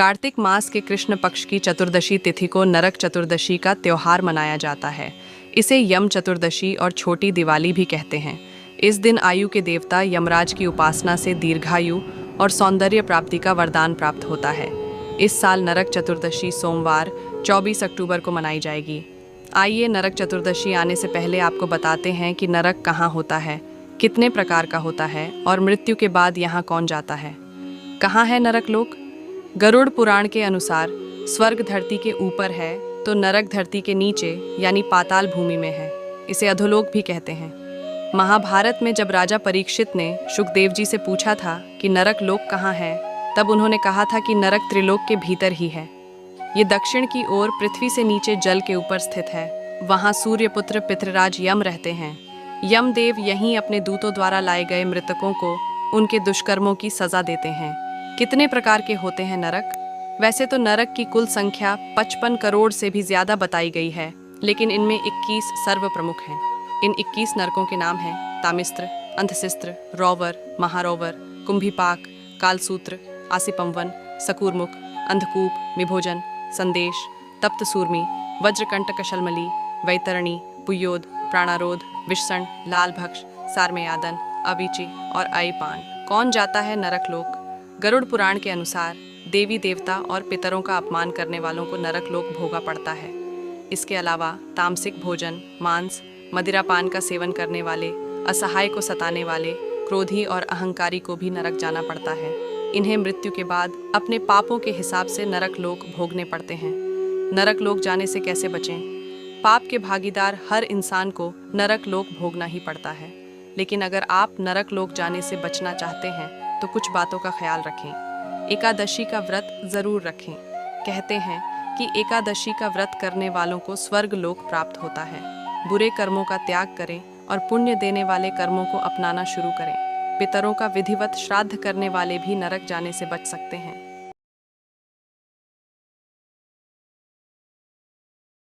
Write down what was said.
कार्तिक मास के कृष्ण पक्ष की चतुर्दशी तिथि को नरक चतुर्दशी का त्योहार मनाया जाता है। इसे यम चतुर्दशी और छोटी दिवाली भी कहते हैं। इस दिन आयु के देवता यमराज की उपासना से दीर्घायु और सौंदर्य प्राप्ति का वरदान प्राप्त होता है। इस साल नरक चतुर्दशी सोमवार 24 अक्टूबर को मनाई जाएगी। आइए नरक चतुर्दशी आने से पहले आपको बताते हैं कि नरक कहाँ होता है, कितने प्रकार का होता है और मृत्यु के बाद यहाँ कौन जाता है। कहाँ है नरक लोक? गरुड़ पुराण के अनुसार स्वर्ग धरती के ऊपर है तो नरक धरती के नीचे यानी पाताल भूमि में है। इसे अधोलोक भी कहते हैं। महाभारत में जब राजा परीक्षित ने शुकदेव जी से पूछा था कि नरक लोक कहाँ है, तब उन्होंने कहा था कि नरक त्रिलोक के भीतर ही है। ये दक्षिण की ओर पृथ्वी से नीचे जल के ऊपर स्थित है। वहाँ सूर्यपुत्र पितृराज यम रहते हैं। यमदेव यहीं अपने दूतों द्वारा लाए गए मृतकों को उनके दुष्कर्मों की सजा देते हैं। कितने प्रकार के होते हैं नरक? वैसे तो नरक की कुल संख्या 55 करोड़ से भी ज्यादा बताई गई है, लेकिन इनमें 21 सर्व प्रमुख हैं। इन 21 नरकों के नाम हैं तामिस्त्र, अंधसिस्त्र, रौवर, महारौवर, कुंभीपाक, कालसूत्र, आसिपंवन, सकूरमुख, अंधकूप, मिभोजन, संदेश, तप्त सूर्मी, वज्रकंट कशलमली, वैतरणी, पुयोद, प्राणारोध, विषण, लालभक्ष, सारमेयादन, अविचि और अयपान। कौन जाता है नरक लोक? गरुड़ पुराण के अनुसार देवी देवता और पितरों का अपमान करने वालों को नरक लोक भोगा पड़ता है। इसके अलावा तामसिक भोजन, मांस, मदिरापान का सेवन करने वाले, असहाय को सताने वाले, क्रोधी और अहंकारी को भी नरक जाना पड़ता है। इन्हें मृत्यु के बाद अपने पापों के हिसाब से नरक लोक भोगने पड़ते हैं। नरक लोक जाने से कैसे बचें? पाप के भागीदार हर इंसान को नरक लोक भोगना ही पड़ता है। लेकिन अगर आप नरक लोक जाने से बचना चाहते हैं तो कुछ बातों का ख्याल रखें। एकादशी का व्रत जरूर रखें। कहते हैं कि एकादशी का व्रत करने वालों को स्वर्ग लोक प्राप्त होता है। बुरे कर्मों का त्याग करें और पुण्य देने वाले कर्मों को अपनाना शुरू करें। पितरों का विधिवत श्राद्ध करने वाले भी नरक जाने से बच सकते हैं।